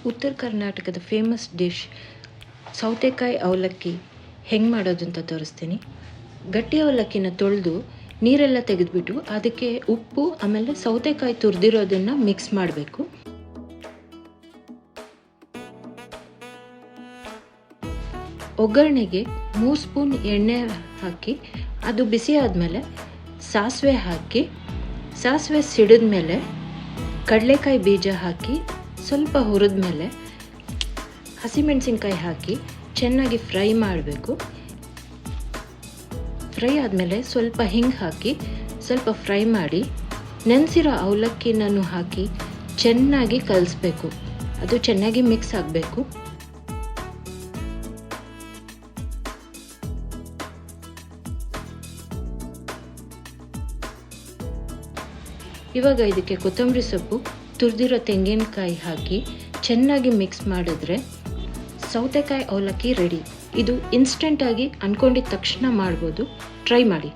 ಉತ್ತರ ಕರ್ನಾಟಕದ famous dish ಸೌತೆಕಾಯಿ ಅವಲಕ್ಕಿ ಹೆಂಗೆ ಮಾಡೋದು ಅಂತ ತೋರಿಸ್ತೀನಿ. ಗಟ್ಟಿ ಅವಲಕ್ಕಿನ ತೊಳೆದು ನೀರೆಲ್ಲ ತೆಗೆದುಬಿಟ್ಟು ಅದಕ್ಕೆ ಉಪ್ಪು ಆಮೇಲೆ ಸೌತೆಕಾಯಿ ತುರಿದಿರೋದನ್ನು ಮಿಕ್ಸ್ ಮಾಡಬೇಕು. ಒಗ್ಗರಣೆಗೆ 3 ಸ್ಪೂನ್ ಎಣ್ಣೆ ಹಾಕಿ ಅದು ಬಿಸಿ ಆದಮೇಲೆ ಸಾಸಿವೆ ಹಾಕಿ, ಸಾಸಿವೆ ಸಿಡಿದ ಮೇಲೆ ಕಡಲೆಕಾಯಿ ಬೀಜ ಹಾಕಿ ಸ್ವಲ್ಪ ಹುರಿದ ಮೇಲೆ ಹಸಿಮೆಣಸಿನ್ಕಾಯಿ ಹಾಕಿ ಚೆನ್ನಾಗಿ ಫ್ರೈ ಮಾಡಬೇಕು. ಫ್ರೈ ಆದಮೇಲೆ ಸ್ವಲ್ಪ ಹಿಂಗೆ ಹಾಕಿ ಸ್ವಲ್ಪ ಫ್ರೈ ಮಾಡಿ ನೆನೆಸಿರೋ ಅವಲಕ್ಕಿನೂ ಹಾಕಿ ಚೆನ್ನಾಗಿ ಕಲಿಸ್ಬೇಕು. ಅದು ಚೆನ್ನಾಗಿ ಮಿಕ್ಸ್ ಆಗಬೇಕು. ಇವಾಗ ಇದಕ್ಕೆ ಕೊತ್ತಂಬರಿ ಸೊಪ್ಪು, ತುರಿದಿರೋ ತೆಂಗಿನಕಾಯಿ ಹಾಕಿ ಚೆನ್ನಾಗಿ ಮಿಕ್ಸ್ ಮಾಡಿದ್ರೆ ಸೌತೆಕಾಯಿ ಅವಲಕ್ಕಿ ರೆಡಿ. ಇದು ಇನ್ಸ್ಟೆಂಟಾಗಿ ಅಂದ್ಕೊಂಡಿದ್ದ ತಕ್ಷಣ ಮಾಡ್ಬೋದು. ಟ್ರೈ ಮಾಡಿ.